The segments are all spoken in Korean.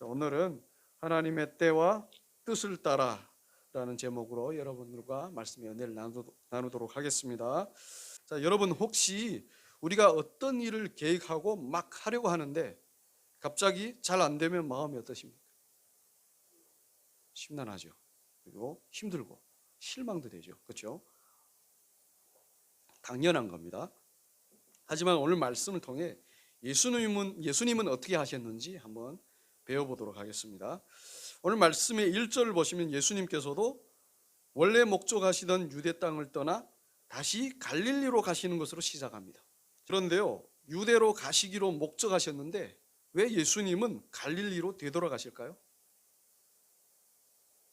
오늘은 하나님의 때와 뜻을 따라라는 제목으로 여러분들과 말씀의 연애를 나누도록 하겠습니다. 자, 여러분 혹시 우리가 어떤 일을 계획하고 막 하려고 하는데 갑자기 잘 안 되면 마음이 어떠십니까? 심란하죠. 그리고 힘들고 실망도 되죠. 그렇죠? 당연한 겁니다. 하지만 오늘 말씀을 통해 예수님은 어떻게 하셨는지 한번 배워보도록 하겠습니다. 오늘 말씀의 1절을 보시면 예수님께서도 원래 목적하시던 유대 땅을 떠나 다시 갈릴리로 가시는 것으로 시작합니다. 그런데요, 유대로 가시기로 목적하셨는데 왜 예수님은 갈릴리로 되돌아가실까요?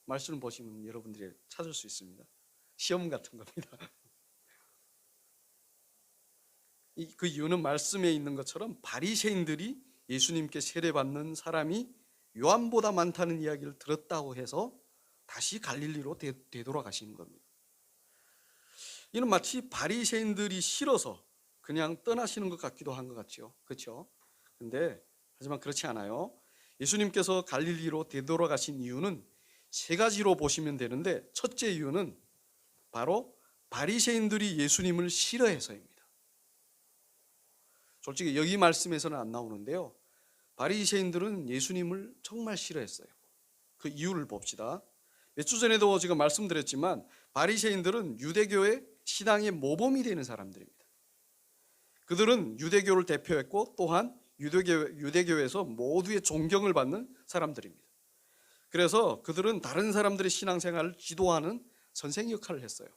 말씀을 보시면 여러분들이 찾을 수 있습니다. 시험 같은 겁니다. 그 이유는 말씀에 있는 것처럼 바리새인들이 예수님께 세례받는 사람이 요한보다 많다는 이야기를 들었다고 해서 다시 갈릴리로 되돌아가시는 겁니다. 이는 마치 바리새인들이 싫어서 그냥 떠나시는 것 같기도 한 것 같죠. 그렇죠? 근데 하지만 그렇지 않아요. 예수님께서 갈릴리로 되돌아가신 이유는 세 가지로 보시면 되는데, 첫째 이유는 바로 바리새인들이 예수님을 싫어해서입니다. 솔직히 여기 말씀에서는 안 나오는데요, 바리새인들은 예수님을 정말 싫어했어요. 그 이유를 봅시다. 몇 주 전에도 제가 말씀드렸지만 바리새인들은 유대교의 신앙의 모범이 되는 사람들입니다. 그들은 유대교를 대표했고 또한 유대교에서 모두의 존경을 받는 사람들입니다. 그래서 그들은 다른 사람들의 신앙생활을 지도하는 선생 역할을 했어요.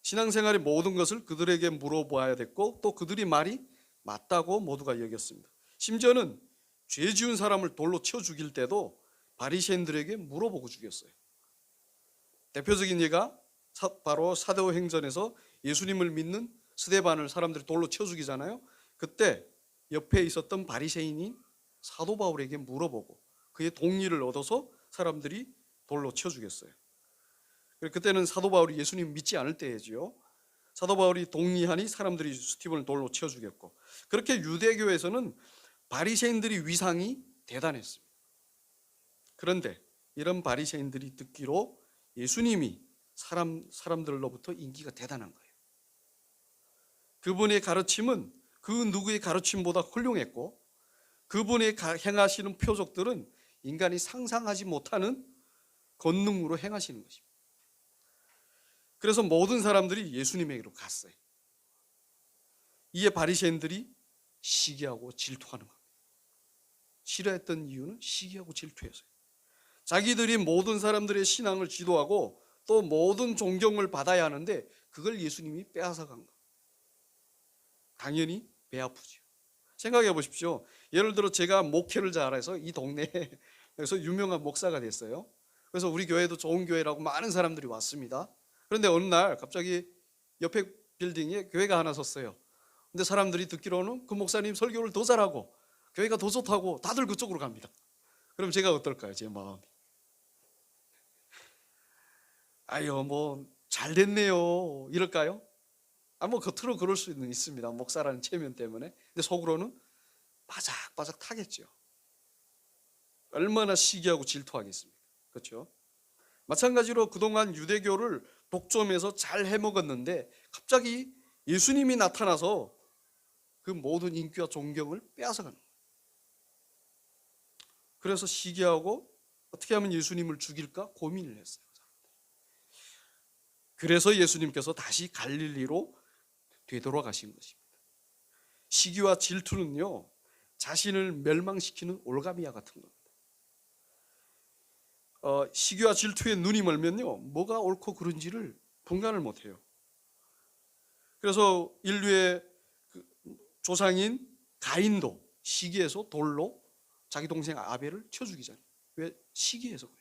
신앙생활의 모든 것을 그들에게 물어보아야 됐고 또 그들이 말이 맞다고 모두가 여겼습니다. 심지어는 죄 지은 사람을 돌로 쳐 죽일 때도 바리새인들에게 물어보고 죽였어요. 대표적인 예가 바로 사도행전에서 예수님을 믿는 스데반을 사람들이 돌로 쳐 죽이잖아요. 그때 옆에 있었던 바리새인이 사도 바울에게 물어보고 그의 동의를 얻어서 사람들이 돌로 쳐 죽였어요. 그때는 사도 바울이 예수님 믿지 않을 때이지요. 사도 바울이 동의하니 사람들이 스티븐을 돌로 쳐 죽였고, 그렇게 유대교에서는 바리새인들이 위상이 대단했습니다. 그런데 이런 바리새인들이 듣기로 예수님이 사람들로부터 인기가 대단한 거예요. 그분의 가르침은 그 누구의 가르침보다 훌륭했고 그분의 행하시는 표적들은 인간이 상상하지 못하는 권능으로 행하시는 것입니다. 그래서 모든 사람들이 예수님에게로 갔어요. 이에 바리새인들이 시기하고 질투하는 겁니다. 싫어했던 이유는 시기하고 질투해서요. 자기들이 모든 사람들의 신앙을 지도하고 또 모든 존경을 받아야 하는데 그걸 예수님이 빼앗아간 겁니다. 당연히 배 아프죠. 생각해 보십시오. 예를 들어 제가 목회를 잘해서 이 동네에서 유명한 목사가 됐어요. 그래서 우리 교회도 좋은 교회라고 많은 사람들이 왔습니다. 그런데 어느 날 갑자기 옆에 빌딩에 교회가 하나 섰어요. 근데 사람들이 듣기로는 그 목사님 설교를 더 잘하고 교회가 더 좋다고 다들 그쪽으로 갑니다. 그럼 제가 어떨까요? 제 마음이. 아유, 뭐 잘 됐네요 이럴까요? 뭐 겉으로 그럴 수는 있습니다. 목사라는 체면 때문에. 근데 속으로는 바삭바삭 타겠죠. 얼마나 시기하고 질투하겠습니까? 그렇죠? 마찬가지로 그동안 유대교를 독점해서 잘 해먹었는데 갑자기 예수님이 나타나서 그 모든 인기와 존경을 빼앗아가는 거예요. 그래서 시기하고 어떻게 하면 예수님을 죽일까 고민을 했어요. 그래서 예수님께서 다시 갈릴리로 되돌아가신 것입니다. 시기와 질투는요, 자신을 멸망시키는 올가미와 같은 겁니다. 시기와 질투에 눈이 멀면요, 뭐가 옳고 그른지를 분간을 못해요. 그래서 인류의 조상인 가인도 시기에서 돌로 자기 동생 아벨을 쳐 죽이잖아요. 왜? 시기해서 그래요.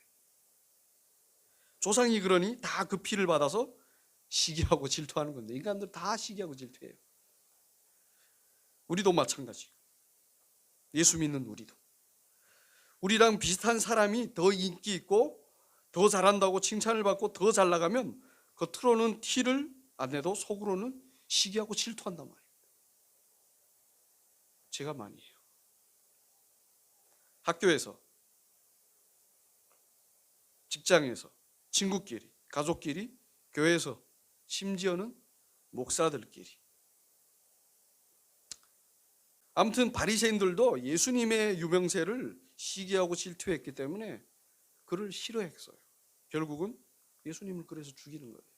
조상이 그러니 다 그 피를 받아서 시기하고 질투하는 건데 인간들 다 시기하고 질투해요. 우리도 마찬가지. 예수 믿는 우리도. 우리랑 비슷한 사람이 더 인기 있고 더 잘한다고 칭찬을 받고 더 잘 나가면 겉으로는 티를 안 내도 속으로는 시기하고 질투한단 말이에요. 제가 많이 해요. 학교에서, 직장에서, 친구끼리, 가족끼리, 교회에서, 심지어는 목사들끼리. 아무튼 바리새인들도 예수님의 유명세를 시기하고 질투했기 때문에 그를 싫어했어요. 결국은 예수님을 그래서 죽이는 거예요.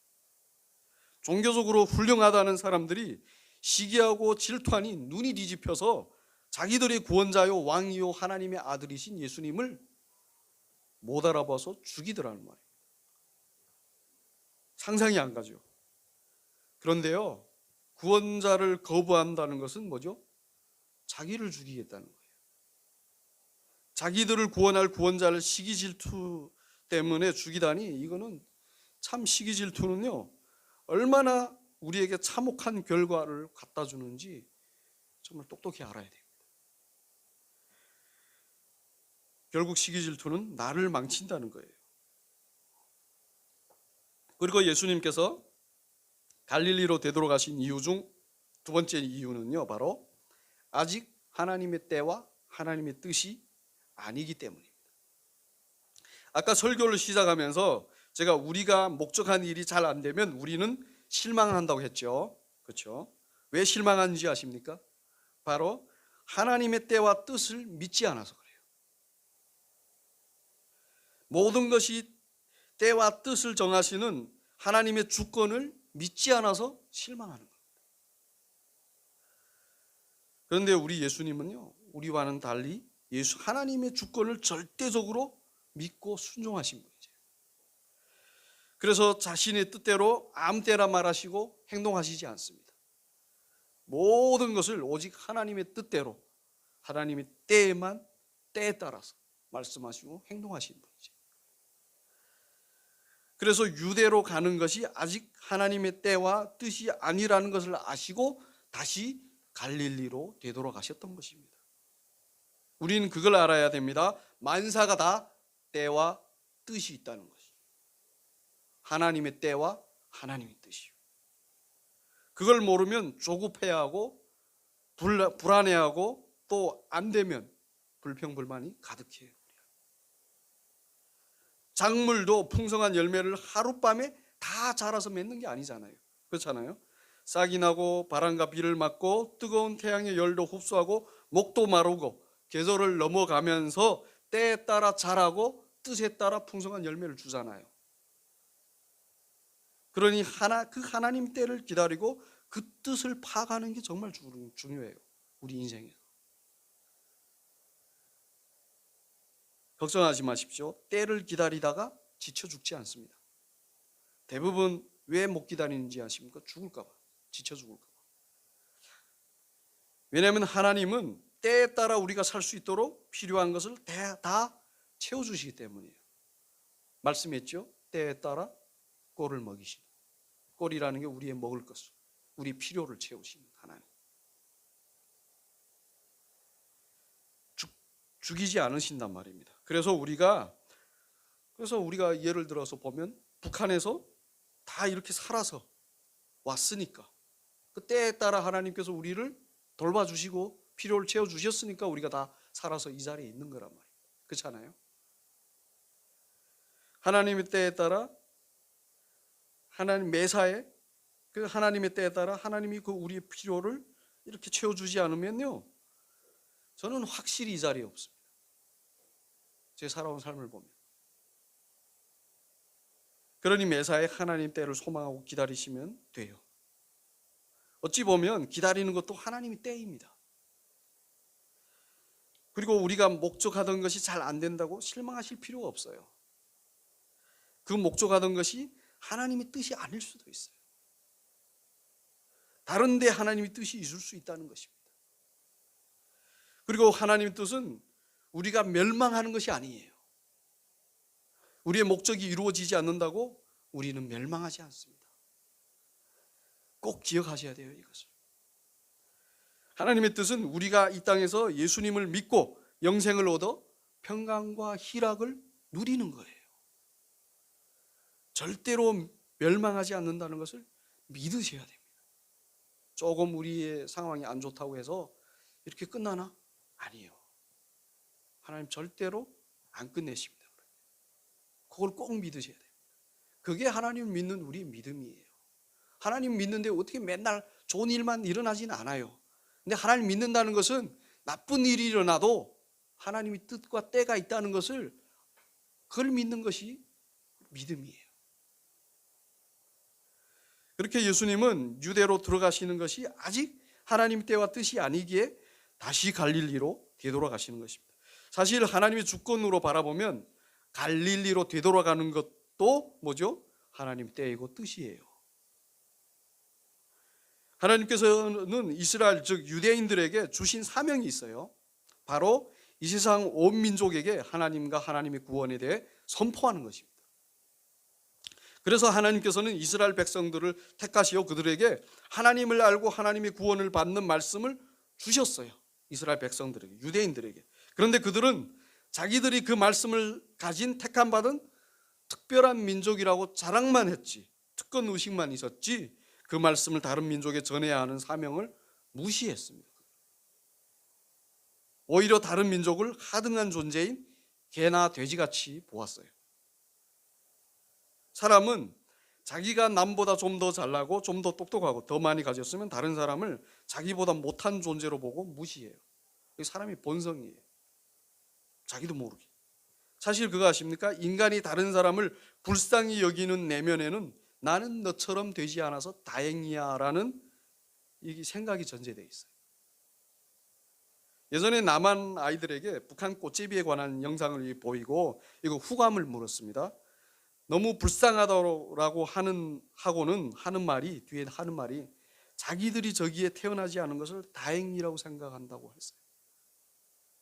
종교적으로 훌륭하다는 사람들이 시기하고 질투하니 눈이 뒤집혀서 자기들의 구원자요 왕이요 하나님의 아들이신 예수님을 못 알아봐서 죽이더라는 말이에요. 상상이 안 가죠. 그런데요, 구원자를 거부한다는 것은 뭐죠? 자기를 죽이겠다는 거예요. 자기들을 구원할 구원자를 시기 질투 때문에 죽이다니, 이거는 참, 시기 질투는요 얼마나 우리에게 참혹한 결과를 갖다 주는지 정말 똑똑히 알아야 됩니다. 결국 시기 질투는 나를 망친다는 거예요. 그리고 예수님께서 갈릴리로 되돌아가신 이유 중 두 번째 이유는요, 바로 아직 하나님의 때와 하나님의 뜻이 아니기 때문입니다. 아까 설교를 시작하면서 제가 우리가 목적한 일이 잘 안 되면 우리는 실망한다고 했죠. 그렇죠? 왜 실망하는지 아십니까? 바로 하나님의 때와 뜻을 믿지 않아서 그래요. 모든 것이 때와 뜻을 정하시는 하나님의 주권을 믿지 않아서 실망하는 겁니다. 그런데 우리 예수님은요, 우리와는 달리 하나님의 주권을 절대적으로 믿고 순종하신 분이죠. 그래서 자신의 뜻대로 아무 때나 말하시고 행동하시지 않습니다. 모든 것을 오직 하나님의 뜻대로, 하나님의 때에만, 때에 따라서 말씀하시고 행동하시는 분이죠. 그래서 유대로 가는 것이 아직 하나님의 때와 뜻이 아니라는 것을 아시고 다시 갈릴리로 되돌아가셨던 것입니다. 우리는 그걸 알아야 됩니다. 만사가 다 때와 뜻이 있다는 것이, 하나님의 때와 하나님의 뜻이요. 그걸 모르면 조급해하고 불안해하고 또 안 되면 불평불만이 가득해요. 작물도 풍성한 열매를 하룻밤에 다 자라서 맺는 게 아니잖아요. 그렇잖아요. 싹이 나고 바람과 비를 맞고 뜨거운 태양의 열도 흡수하고 목도 마르고 계절을 넘어가면서 때에 따라 자라고 뜻에 따라 풍성한 열매를 주잖아요. 그러니 그 하나님 때를 기다리고 그 뜻을 파악하는 게 정말 중요해요. 우리 인생에서. 걱정하지 마십시오. 때를 기다리다가 지쳐 죽지 않습니다. 대부분 왜 못 기다리는지 아십니까? 죽을까 봐. 지쳐 죽을까 봐. 왜냐하면 하나님은 때에 따라 우리가 살 수 있도록 필요한 것을 다 채워주시기 때문이에요. 말씀했죠? 때에 따라 꼴을 먹이시는. 꼴이라는 게 우리의 먹을 것을, 우리 필요를 채우시는 하나님. 죽이지 않으신단 말입니다. 그래서 우리가 예를 들어서 보면 북한에서 다 이렇게 살아서 왔으니까 그 때에 따라 하나님께서 우리를 돌봐주시고 필요를 채워주셨으니까 우리가 다 살아서 이 자리에 있는 거란 말입니다. 그렇잖아요? 하나님의 때에 따라, 하나님 매사에 그 하나님의 때에 따라 하나님이 그 우리의 필요를 이렇게 채워주지 않으면요, 저는 확실히 이 자리에 없습니다. 제 살아온 삶을 보면. 그러니 매사에 하나님 때를 소망하고 기다리시면 돼요. 어찌 보면 기다리는 것도 하나님의 때입니다. 그리고 우리가 목적하던 것이 잘 안 된다고 실망하실 필요가 없어요. 그 목적하던 것이 하나님의 뜻이 아닐 수도 있어요. 다른 데 하나님의 뜻이 있을 수 있다는 것입니다. 그리고 하나님의 뜻은 우리가 멸망하는 것이 아니에요. 우리의 목적이 이루어지지 않는다고 우리는 멸망하지 않습니다. 꼭 기억하셔야 돼요, 이것을. 하나님의 뜻은 우리가 이 땅에서 예수님을 믿고 영생을 얻어 평강과 희락을 누리는 거예요. 절대로 멸망하지 않는다는 것을 믿으셔야 됩니다. 조금 우리의 상황이 안 좋다고 해서 이렇게 끝나나? 아니에요. 하나님 절대로 안 끝내십니다. 그걸 꼭 믿으셔야 돼요. 그게 하나님을 믿는 우리 믿음이에요. 하나님 믿는데 어떻게 맨날 좋은 일만 일어나지는 않아요. 근데 하나님 믿는다는 것은 나쁜 일이 일어나도 하나님의 뜻과 때가 있다는 것을, 그걸 믿는 것이 믿음이에요. 그렇게 예수님은 유대로 들어가시는 것이 아직 하나님 때와 뜻이 아니기에 다시 갈릴리로 되돌아가시는 것입니다. 사실 하나님의 주권으로 바라보면 갈릴리로 되돌아가는 것도 뭐죠? 하나님 때이고 뜻이에요. 하나님께서는 이스라엘, 즉 유대인들에게 주신 사명이 있어요. 바로 이 세상 온 민족에게 하나님과 하나님의 구원에 대해 선포하는 것입니다. 그래서 하나님께서는 이스라엘 백성들을 택하시어 그들에게 하나님을 알고 하나님의 구원을 받는 말씀을 주셨어요. 이스라엘 백성들에게, 유대인들에게. 그런데 그들은 자기들이 그 말씀을 가진 택함 받은 특별한 민족이라고 자랑만 했지, 특권 의식만 있었지, 그 말씀을 다른 민족에 전해야 하는 사명을 무시했습니다. 오히려 다른 민족을 하등한 존재인 개나 돼지같이 보았어요. 사람은 자기가 남보다 좀 더 잘나고 좀 더 똑똑하고 더 많이 가졌으면 다른 사람을 자기보다 못한 존재로 보고 무시해요. 이게 사람의 본성이에요. 자기도 모르게. 사실 그거 아십니까? 인간이 다른 사람을 불쌍히 여기는 내면에는 나는 너처럼 되지 않아서 다행이야 라는 이 생각이 전제되어 있어요. 예전에 남한 아이들에게 북한 꽃제비에 관한 영상을 보이고 이거 후감을 물었습니다. 너무 불쌍하다고 하는 말이, 뒤에 하는 말이 자기들이 저기에 태어나지 않은 것을 다행이라고 생각한다고 했어요.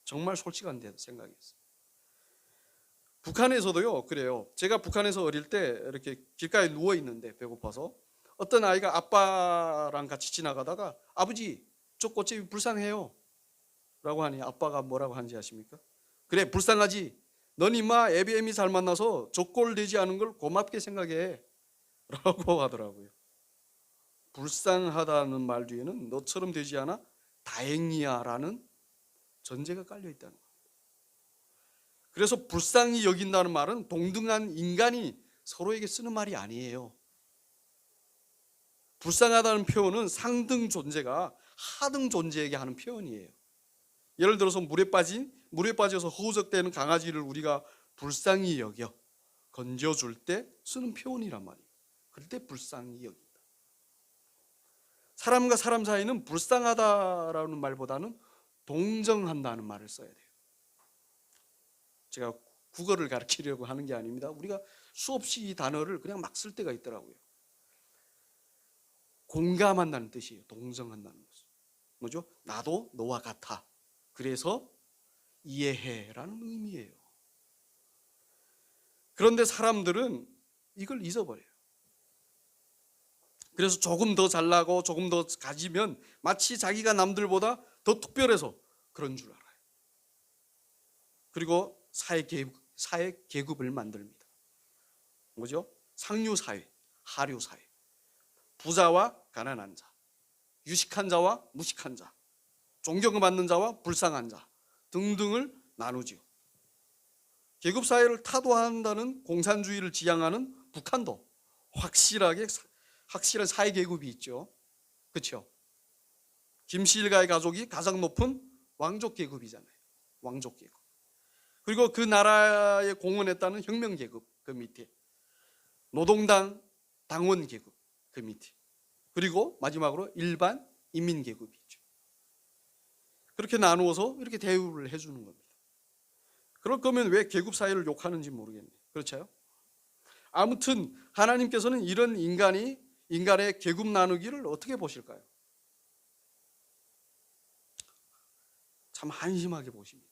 정말 솔직한 생각이었어요. 북한에서도요 그래요. 제가 북한에서 어릴 때 이렇게 길가에 누워 있는데 배고파서 어떤 아이가 아빠랑 같이 지나가다가 아버지 저 꽃제비 불쌍해요 라고 하니 아빠가 뭐라고 하는지 아십니까? 그래 불쌍하지. 넌 임마 애비애미 잘 만나서 족골 되지 않은 걸 고맙게 생각해 라고 하더라고요. 불쌍하다는 말 뒤에는 너처럼 되지 않아 다행이야 라는 전제가 깔려 있다는 거예요. 그래서 불쌍히 여긴다는 말은 동등한 인간이 서로에게 쓰는 말이 아니에요. 불쌍하다는 표현은 상등 존재가 하등 존재에게 하는 표현이에요. 예를 들어서 물에 빠져서 허우적대는 강아지를 우리가 불쌍히 여겨 건져줄 때 쓰는 표현이란 말이에요. 그럴 때 불쌍히 여긴다. 사람과 사람 사이는 불쌍하다라는 말보다는 동정한다는 말을 써야 돼요. 제가 국어를 가르치려고 하는 게 아닙니다. 우리가 수없이 이 단어를 그냥 막 쓸 때가 있더라고요. 공감한다는 뜻이에요. 동정한다는 것은 뭐죠? 나도 너와 같아. 그래서 이해해라는 의미예요. 그런데 사람들은 이걸 잊어버려요. 그래서 조금 더 잘나고 조금 더 가지면 마치 자기가 남들보다 더 특별해서 그런 줄 알아요. 그리고 사회 계급을 만듭니다. 뭐죠? 상류사회, 하류사회, 부자와 가난한 자, 유식한 자와 무식한 자, 존경을 받는 자와 불쌍한 자 등등을 나누죠. 계급사회를 타도한다는 공산주의를 지향하는 북한도 확실한 사회계급이 있죠. 그렇죠? 김씨 일가의 가족이 가장 높은 왕족계급이잖아요. 왕족계급. 그리고 그 나라에 공헌했다는 혁명계급 그 밑에, 노동당 당원계급 그 밑에, 그리고 마지막으로 일반 인민계급이 있죠. 그렇게 나누어서 이렇게 대우를 해주는 겁니다. 그럴 거면 왜 계급사회를 욕하는지 모르겠네요. 그렇죠? 아무튼 하나님께서는 이런 인간의 계급 나누기를 어떻게 보실까요? 참 한심하게 보십니다.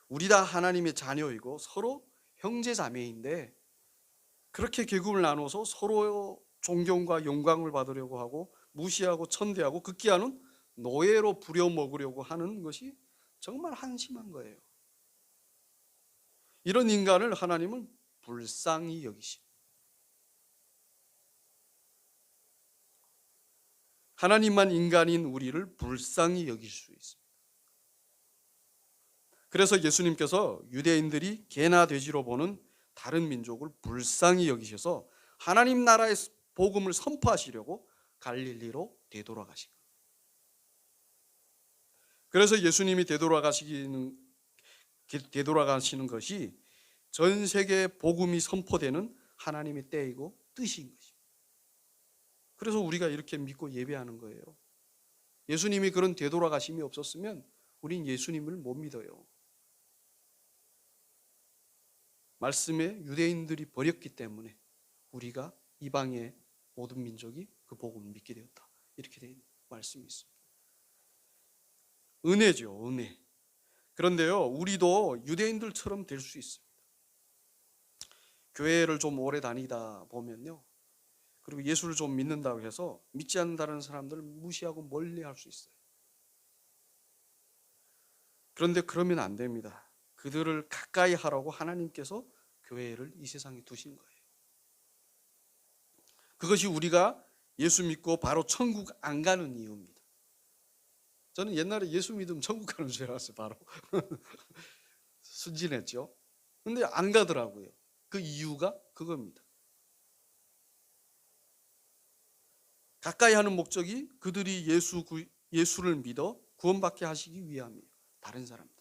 우리 다 하나님의 자녀이고 서로 형제자매인데 그렇게 계급을 나눠서 서로 존경과 영광을 받으려고 하고 무시하고 천대하고 극기하는 노예로 부려먹으려고 하는 것이 정말 한심한 거예요. 이런 인간을 하나님은 불쌍히 여기십니다. 하나님만 인간인 우리를 불쌍히 여길 수 있습니다. 그래서 예수님께서 유대인들이 개나 돼지로 보는 다른 민족을 불쌍히 여기셔서 하나님 나라의 복음을 선포하시려고 갈릴리로 되돌아가신 거예요. 그래서 예수님이 되돌아가시는 것이 전 세계에 복음이 선포되는 하나님의 때이고 뜻인 것입니다. 그래서 우리가 이렇게 믿고 예배하는 거예요. 예수님이 그런 되돌아가심이 없었으면 우린 예수님을 못 믿어요. 말씀에 유대인들이 버렸기 때문에 우리가 이방의 모든 민족이 그 복음을 믿게 되었다. 이렇게 된 말씀이 있습니다. 은혜죠, 은혜. 그런데요, 우리도 유대인들처럼 될 수 있습니다. 교회를 좀 오래 다니다 보면요, 그리고 예수를 좀 믿는다고 해서 믿지 않는다는 사람들을 무시하고 멀리할 수 있어요. 그런데 그러면 안 됩니다. 그들을 가까이 하라고 하나님께서 교회를 이 세상에 두신 거예요. 그것이 우리가 예수 믿고 바로 천국 안 가는 이유입니다. 저는 옛날에 예수 믿으면 천국 가는 줄 알았어요. 바로 순진했죠. 근데 안 가더라고요. 그 이유가 그겁니다. 가까이 하는 목적이 그들이 예수를 믿어 구원받게 하시기 위함이에요. 다른 사람들.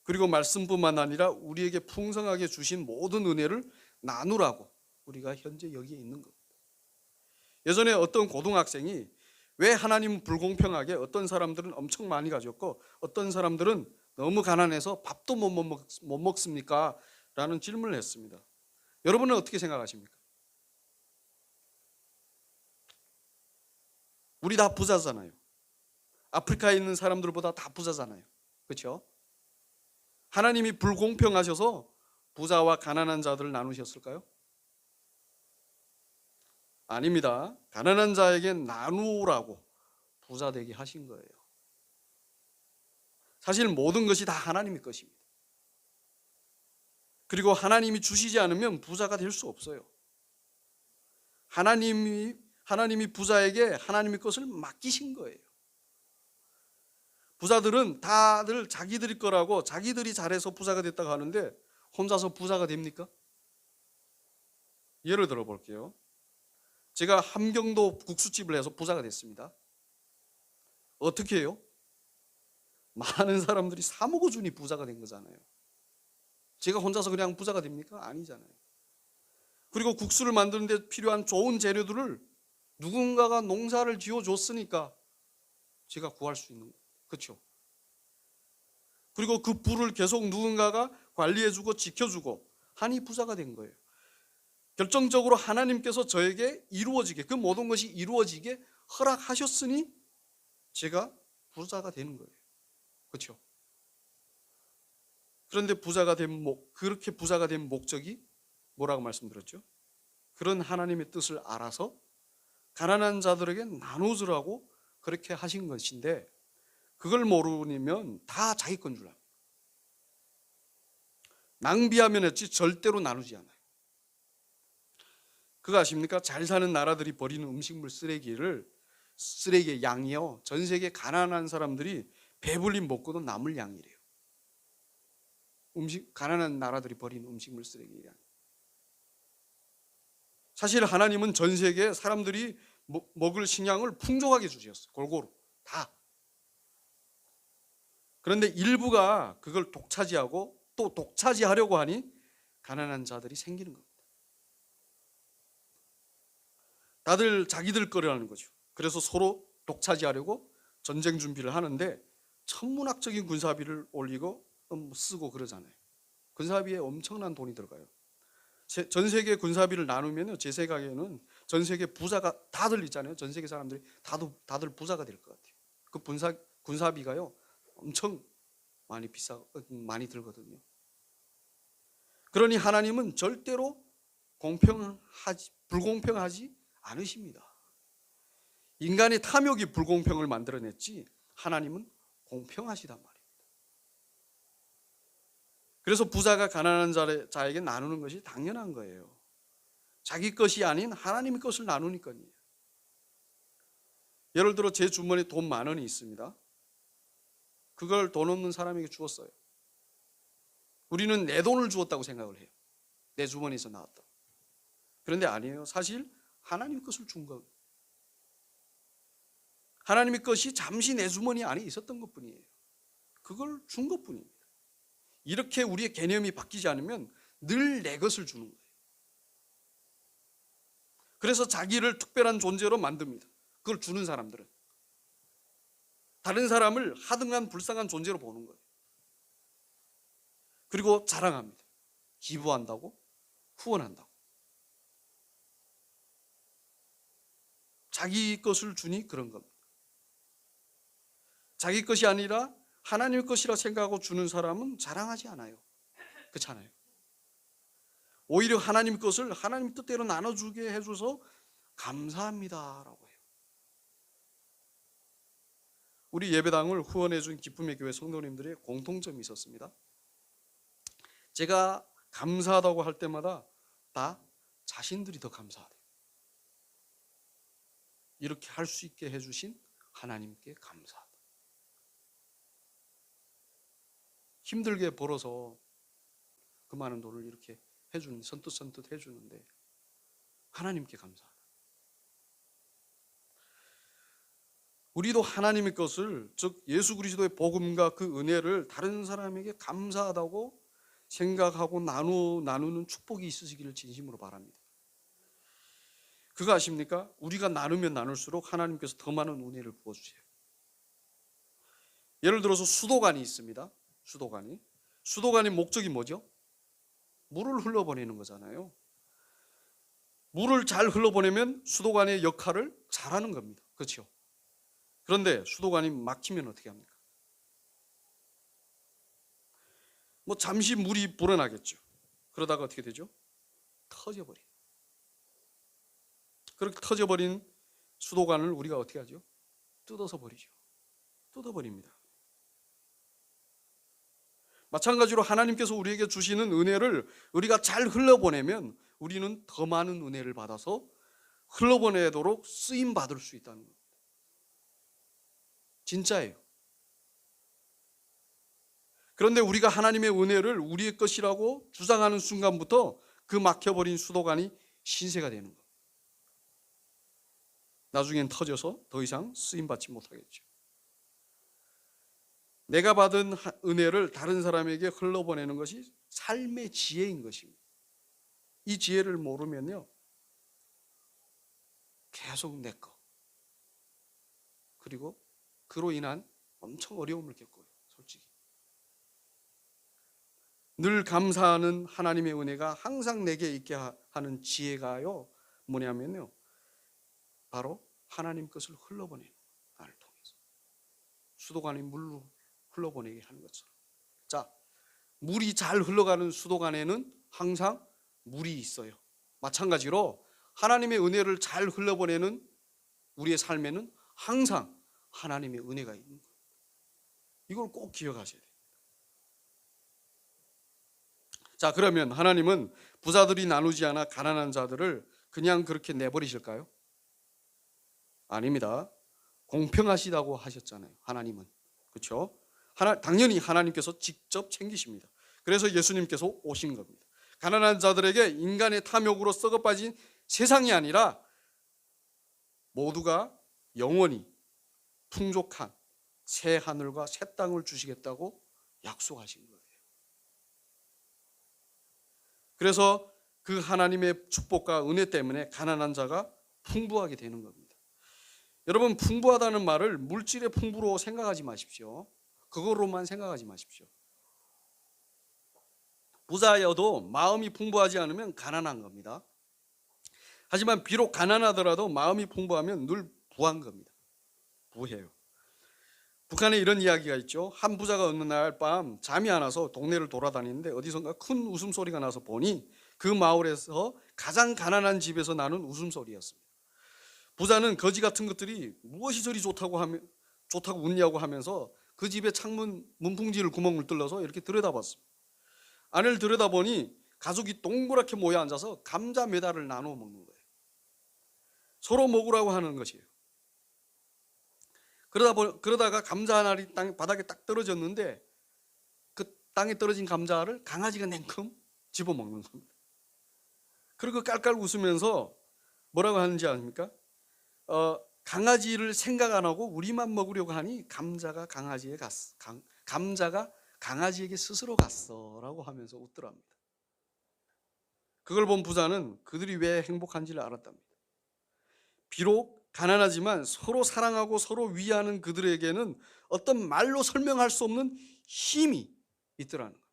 그리고 말씀뿐만 아니라 우리에게 풍성하게 주신 모든 은혜를 나누라고 우리가 현재 여기에 있는 겁니다. 예전에 어떤 고등학생이 왜 하나님은 불공평하게 어떤 사람들은 엄청 많이 가졌고 어떤 사람들은 너무 가난해서 밥도 못 먹습니까? 라는 질문을 했습니다. 여러분은 어떻게 생각하십니까? 우리 다 부자잖아요. 아프리카에 있는 사람들보다 다 부자잖아요. 그렇죠? 하나님이 불공평하셔서 부자와 가난한 자들을 나누셨을까요? 아닙니다. 가난한 자에게 나누라고 부자 되게 하신 거예요. 사실 모든 것이 다 하나님의 것입니다. 그리고 하나님이 주시지 않으면 부자가 될 수 없어요. 하나님이 부자에게 하나님의 것을 맡기신 거예요. 부자들은 다들 자기들이 거라고 자기들이 잘해서 부자가 됐다고 하는데 혼자서 부자가 됩니까? 예를 들어 볼게요. 제가 함경도 국수집을 해서 부자가 됐습니다. 어떻게 해요? 많은 사람들이 사 먹어주니 부자가 된 거잖아요. 제가 혼자서 그냥 부자가 됩니까? 아니잖아요. 그리고 국수를 만드는데 필요한 좋은 재료들을 누군가가 농사를 지어줬으니까 제가 구할 수 있는 거예요. 그렇죠? 그리고 그 부를 계속 누군가가 관리해주고 지켜주고 하니 부자가 된 거예요. 결정적으로 하나님께서 저에게 이루어지게, 그 모든 것이 이루어지게 허락하셨으니 제가 부자가 되는 거예요. 그렇죠? 그런데 그렇게 부자가 된 목적이 뭐라고 말씀드렸죠? 그런 하나님의 뜻을 알아서 가난한 자들에게 나누으라고 그렇게 하신 것인데 그걸 모르면 다 자기 건 줄 압니다. 낭비하면 했지 절대로 나누지 않아요. 그거 아십니까? 잘 사는 나라들이 버리는 음식물 쓰레기의 양이요, 전 세계 가난한 사람들이 배불리 먹고도 남을 양이래요. 가난한 나라들이 버리는 음식물 쓰레기 양. 사실 하나님은 전 세계 사람들이 먹을 식량을 풍족하게 주셨어요. 골고루 다. 그런데 일부가 그걸 독차지하고 또 독차지하려고 하니 가난한 자들이 생기는 겁니다. 다들 자기들 거라는 거죠. 그래서 서로 독차지하려고 전쟁 준비를 하는데 천문학적인 군사비를 올리고 쓰고 그러잖아요. 군사비에 엄청난 돈이 들어가요. 전 세계 군사비를 나누면 제 생각에는 전 세계 부자가 다들 있잖아요. 전 세계 사람들이 다들 부자가 될 것 같아요. 그 군사비가요 엄청 많이 들거든요. 그러니 하나님은 절대로 불공평하지 않으십니다. 인간의 탐욕이 불공평을 만들어냈지 하나님은 공평하시단 말입니다. 그래서 부자가 가난한 자에게 나누는 것이 당연한 거예요. 자기 것이 아닌 하나님의 것을 나누니까요. 예를 들어 제 주머니에 돈 10,000원이 있습니다. 그걸 돈 없는 사람에게 주었어요. 우리는 내 돈을 주었다고 생각을 해요. 내 주머니에서 나왔다. 그런데 아니에요. 사실 하나님 것을 준 거. 하나님의 것이 잠시 내 주머니 안에 있었던 것뿐이에요. 그걸 준 것뿐입니다. 이렇게 우리의 개념이 바뀌지 않으면 늘 내 것을 주는 거예요. 그래서 자기를 특별한 존재로 만듭니다. 그걸 주는 사람들은 다른 사람을 하등한 불쌍한 존재로 보는 거예요. 그리고 자랑합니다. 기부한다고, 후원한다고. 자기 것을 주니 그런 겁니다. 자기 것이 아니라 하나님의 것이라 생각하고 주는 사람은 자랑하지 않아요. 그렇잖아요. 오히려 하나님 것을 하나님 뜻대로 나눠주게 해줘서 감사합니다라고 해요. 우리 예배당을 후원해준 기쁨의 교회 성도님들의 공통점이 있었습니다. 제가 감사하다고 할 때마다 다 자신들이 더 감사하대요. 이렇게 할 수 있게 해주신 하나님께 감사하다. 힘들게 벌어서 그 많은 돈을 이렇게 해주는, 선뜻선뜻 해주는데 하나님께 감사하다. 우리도 하나님의 것을, 즉 예수 그리스도의 복음과 그 은혜를 다른 사람에게 감사하다고 생각하고 나누는 축복이 있으시기를 진심으로 바랍니다. 그거 아십니까? 우리가 나누면 나눌수록 하나님께서 더 많은 은혜를 부어주세요. 예를 들어서 수도관이 있습니다. 수도관의 목적이 뭐죠? 물을 흘러보내는 거잖아요. 물을 잘 흘러보내면 수도관의 역할을 잘하는 겁니다. 그렇죠? 그런데 수도관이 막히면 어떻게 합니까? 잠시 물이 불어나겠죠. 그러다가 어떻게 되죠? 터져버려요. 그렇게 터져버린 수도관을 우리가 어떻게 하죠? 뜯어서 버리죠. 뜯어버립니다. 마찬가지로 하나님께서 우리에게 주시는 은혜를 우리가 잘 흘러보내면 우리는 더 많은 은혜를 받아서 흘러보내도록 쓰임받을 수 있다는 겁니다. 진짜예요. 그런데 우리가 하나님의 은혜를 우리의 것이라고 주장하는 순간부터 그 막혀버린 수도관이 신세가 되는 겁니다. 나중엔 터져서 더 이상 쓰임받지 못하겠죠. 내가 받은 은혜를 다른 사람에게 흘러보내는 것이 삶의 지혜인 것입니다. 이 지혜를 모르면요, 계속 내 거, 그리고 그로 인한 엄청 어려움을 겪어요. 솔직히 늘 감사하는 하나님의 은혜가 항상 내게 있게 하는 지혜가요, 뭐냐면요, 바로 하나님 것을 흘러보내는 나를 통해서 수도관이 물로 흘러보내게 하는 것처럼. 자, 물이 잘 흘러가는 수도관에는 항상 물이 있어요. 마찬가지로 하나님의 은혜를 잘 흘러보내는 우리의 삶에는 항상 하나님의 은혜가 있는 거예요. 이걸 꼭 기억하셔야 돼요. 자, 그러면 하나님은 부자들이 나누지 않아 가난한 자들을 그냥 그렇게 내버리실까요? 아닙니다. 공평하시다고 하셨잖아요. 하나님은. 그렇죠? 당연히 하나님께서 직접 챙기십니다. 그래서 예수님께서 오신 겁니다. 가난한 자들에게 인간의 탐욕으로 썩어빠진 세상이 아니라 모두가 영원히 풍족한 새 하늘과 새 땅을 주시겠다고 약속하신 거예요. 그래서 그 하나님의 축복과 은혜 때문에 가난한 자가 풍부하게 되는 겁니다. 여러분, 풍부하다는 말을 물질의 풍부로 생각하지 마십시오. 그거로만 생각하지 마십시오. 부자여도 마음이 풍부하지 않으면 가난한 겁니다. 하지만 비록 가난하더라도 마음이 풍부하면 늘 부한 겁니다. 부해요. 북한에 이런 이야기가 있죠. 한 부자가 어느 날 밤 잠이 안 와서 동네를 돌아다니는데 어디선가 큰 웃음소리가 나서 보니 그 마을에서 가장 가난한 집에서 나는 웃음소리였습니다. 부자는 거지 같은 것들이 무엇이 저리 좋다고 웃냐고 하면서 그 집의 창문 문풍지를 구멍을 뚫어서 이렇게 들여다봤습니다. 안을 들여다보니 가족이 동그랗게 모여 앉아서 감자 몇 알을 나눠 먹는 거예요. 서로 먹으라고 하는 것이에요. 그러다가 감자 한 알이 바닥에 딱 떨어졌는데 그 땅에 떨어진 감자를 강아지가 냉큼 집어먹는 겁니다. 그리고 깔깔 웃으면서 뭐라고 하는지 아십니까? 강아지를 생각 안 하고 우리만 먹으려고 하니 감자가 강아지에 갔어. 감자가 강아지에게 스스로 갔어라고 하면서 웃더랍니다. 그걸 본 부자는 그들이 왜 행복한지를 알았답니다. 비록 가난하지만 서로 사랑하고 서로 위하는 그들에게는 어떤 말로 설명할 수 없는 힘이 있더라는 거예요.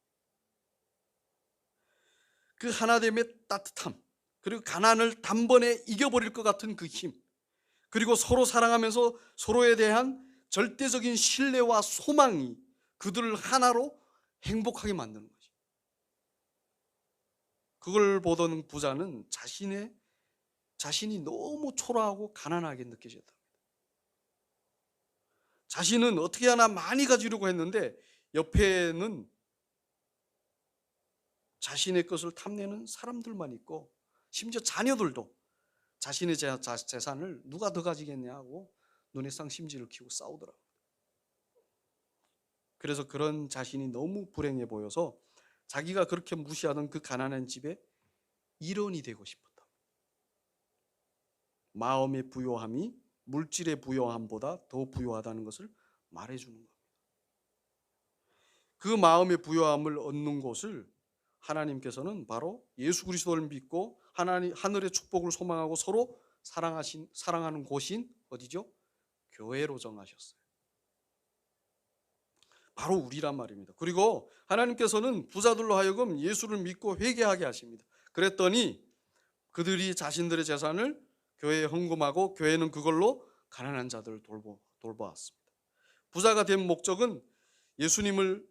그 하나됨의 따뜻함, 그리고 가난을 단번에 이겨버릴 것 같은 그 힘, 그리고 서로 사랑하면서 서로에 대한 절대적인 신뢰와 소망이 그들을 하나로 행복하게 만드는 거죠. 그걸 보던 부자는 자신이 너무 초라하고 가난하게 느껴졌답니다. 자신은 어떻게 하나 많이 가지려고 했는데 옆에는 자신의 것을 탐내는 사람들만 있고 심지어 자녀들도 자신의 재산을 누가 더 가지겠냐고 눈에 쌍심지를 키우고 싸우더라고요. 그래서 그런 자신이 너무 불행해 보여서 자기가 그렇게 무시하던 그 가난한 집에 일원이 되고 싶었다. 마음의 부요함이 물질의 부요함보다 더 부요하다는 것을 말해주는 겁니다. 그 마음의 부요함을 얻는 곳을 하나님께서는 바로 예수 그리스도를 믿고 하늘의 축복을 소망하고 서로 사랑하는 곳인 어디죠? 교회로 정하셨어요. 바로 우리란 말입니다. 그리고 하나님께서는 부자들로 하여금 예수를 믿고 회개하게 하십니다. 그랬더니 그들이 자신들의 재산을 교회에 헌금하고 교회는 그걸로 가난한 자들을 돌보았습니다. 부자가 된 목적을 예수님을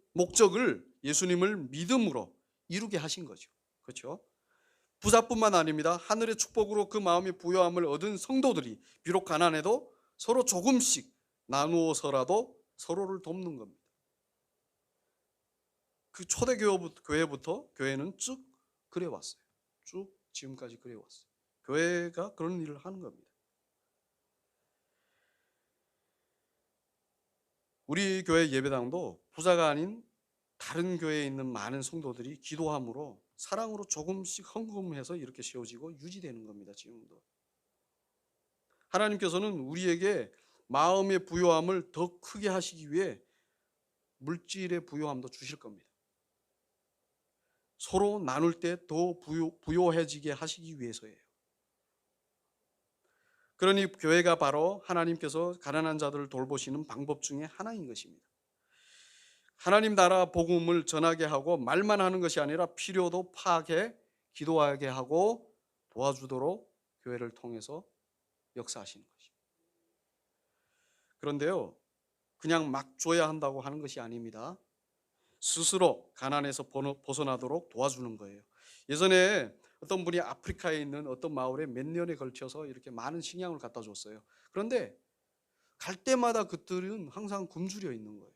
믿음으로 이루게 하신 거죠. 그렇죠? 부자뿐만 아닙니다. 하늘의 축복으로 그 마음의 부요함을 얻은 성도들이 비록 가난해도 서로 조금씩 나누어서라도 서로를 돕는 겁니다. 그 초대교회부터 교회는 쭉 그래왔어요. 쭉 지금까지 그래왔어요. 교회가 그런 일을 하는 겁니다. 우리 교회 예배당도 부자가 아닌 다른 교회에 있는 많은 성도들이 기도함으로 사랑으로 조금씩 헌금해서 이렇게 세워지고 유지되는 겁니다. 지금도. 하나님께서는 우리에게 마음의 부요함을 더 크게 하시기 위해 물질의 부요함도 주실 겁니다. 서로 나눌 때 더 부요해지게 하시기 위해서예요. 그러니 교회가 바로 하나님께서 가난한 자들을 돌보시는 방법 중에 하나인 것입니다. 하나님 나라 복음을 전하게 하고 말만 하는 것이 아니라 필요도 파악해 기도하게 하고 도와주도록 교회를 통해서 역사하시는 것입니다. 그런데요, 그냥 막 줘야 한다고 하는 것이 아닙니다. 스스로 가난에서 벗어나도록 도와주는 거예요. 예전에 어떤 분이 아프리카에 있는 어떤 마을에 몇 년에 걸쳐서 이렇게 많은 식량을 갖다 줬어요. 그런데 갈 때마다 그들은 항상 굶주려 있는 거예요.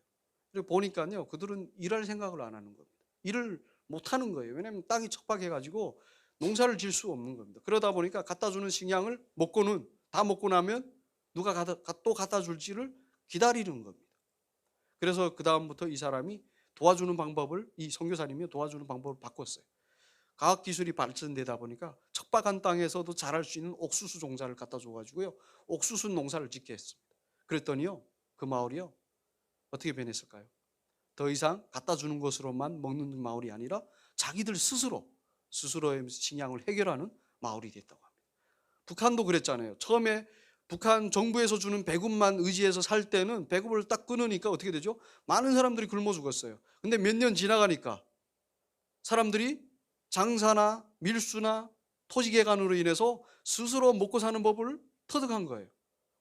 그리고 보니까요, 그들은 일할 생각을 안 하는 겁니다. 일을 못 하는 거예요. 왜냐하면 땅이 척박해가지고 농사를 지을 수 없는 겁니다. 그러다 보니까 갖다 주는 식량을 다 먹고 나면 누가 또 갖다 줄지를 기다리는 겁니다. 그래서 그 다음부터 이 사람이 이 선교사님이 도와주는 방법을 바꿨어요. 과학기술이 발전되다 보니까 척박한 땅에서도 자랄 수 있는 옥수수 종자를 갖다 줘가지고요, 옥수수 농사를 짓게 했습니다. 그랬더니요, 그 마을이요, 어떻게 변했을까요? 더 이상 갖다 주는 것으로만 먹는 마을이 아니라 자기들 스스로의 식량을 해결하는 마을이 됐다고 합니다. 북한도 그랬잖아요. 처음에 북한 정부에서 주는 배급만 의지해서 살 때는 배급을 딱 끊으니까 어떻게 되죠? 많은 사람들이 굶어 죽었어요. 근데 몇 년 지나가니까 사람들이 장사나 밀수나 토지개간으로 인해서 스스로 먹고 사는 법을 터득한 거예요.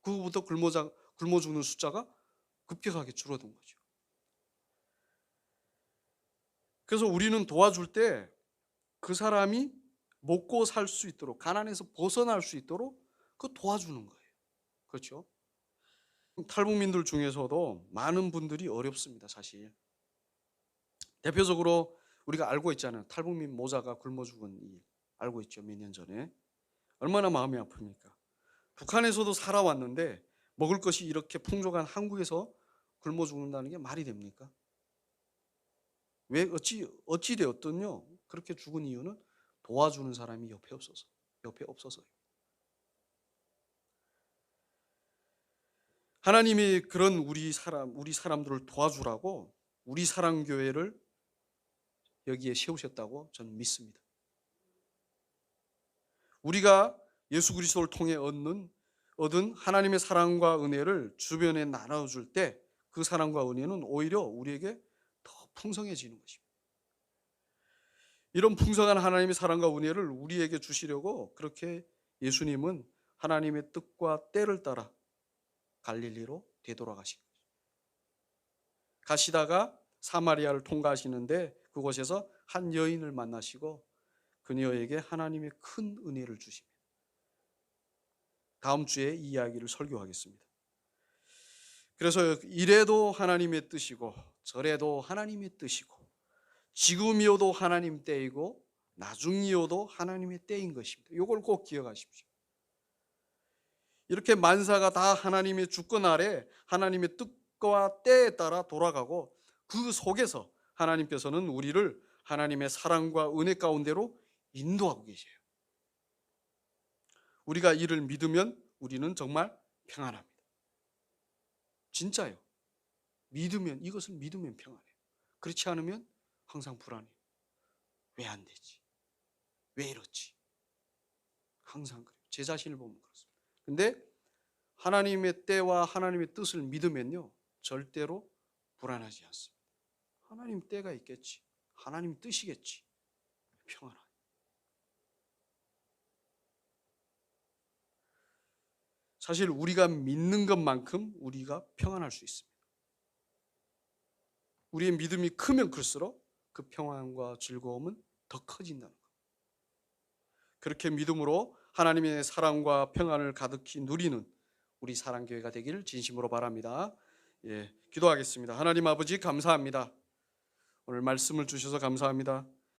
그후부터 굶어 죽는 숫자가 급격하게 줄어든 거죠. 그래서 우리는 도와줄 때 그 사람이 먹고 살 수 있도록, 가난에서 벗어날 수 있도록 그 도와주는 거예요. 그렇죠? 탈북민들 중에서도 많은 분들이 어렵습니다, 사실. 대표적으로 우리가 알고 있잖아요. 탈북민 모자가 굶어 죽은 일 알고 있죠, 몇 년 전에. 얼마나 마음이 아픕니까? 북한에서도 살아왔는데 먹을 것이 이렇게 풍족한 한국에서 굶어 죽는다는 게 말이 됩니까? 왜 어찌 되었든요. 그렇게 죽은 이유는 도와주는 사람이 옆에 없어서요. 하나님이 그런 우리 사람들을 도와주라고 우리 사랑교회를 여기에 세우셨다고 저는 믿습니다. 우리가 예수 그리스도를 통해 얻은 하나님의 사랑과 은혜를 주변에 나눠줄 때 그 사랑과 은혜는 오히려 우리에게 더 풍성해지는 것입니다. 이런 풍성한 하나님의 사랑과 은혜를 우리에게 주시려고 그렇게 예수님은 하나님의 뜻과 때를 따라 갈릴리로 되돌아가신 거죠. 가시다가 사마리아를 통과하시는데 그곳에서 한 여인을 만나시고 그녀에게 하나님의 큰 은혜를 주십니다. 다음 주에 이 이야기를 설교하겠습니다. 그래서 이래도 하나님의 뜻이고 저래도 하나님의 뜻이고 지금이어도 하나님 때이고 나중이어도 하나님의 때인 것입니다. 이걸 꼭 기억하십시오. 이렇게 만사가 다 하나님의 주권 아래 하나님의 뜻과 때에 따라 돌아가고 그 속에서 하나님께서는 우리를 하나님의 사랑과 은혜 가운데로 인도하고 계세요. 우리가 이를 믿으면 우리는 정말 평안합니다. 진짜요. 이것을 믿으면 평안해요. 그렇지 않으면 항상 불안해요. 왜 안 되지? 왜 이렇지? 항상 그래요. 제 자신을 보면 그렇습니다. 근데 하나님의 때와 하나님의 뜻을 믿으면요, 절대로 불안하지 않습니다. 하나님 때가 있겠지. 하나님 뜻이겠지. 평안하게. 사실 우리가 믿는 것만큼 우리가 평안할 수 있습니다. 우리의 믿음이 크면 클수록 그 평안과 즐거움은 더 커진다는 것. 그렇게 믿음으로 하나님의 사랑과 평안을 가득히 누리는 우리 사랑교회가 되기를 진심으로 바랍니다. 기도하겠습니다. 하나님 아버지 감사합니다. 오늘 말씀을 주셔서 감사합니다.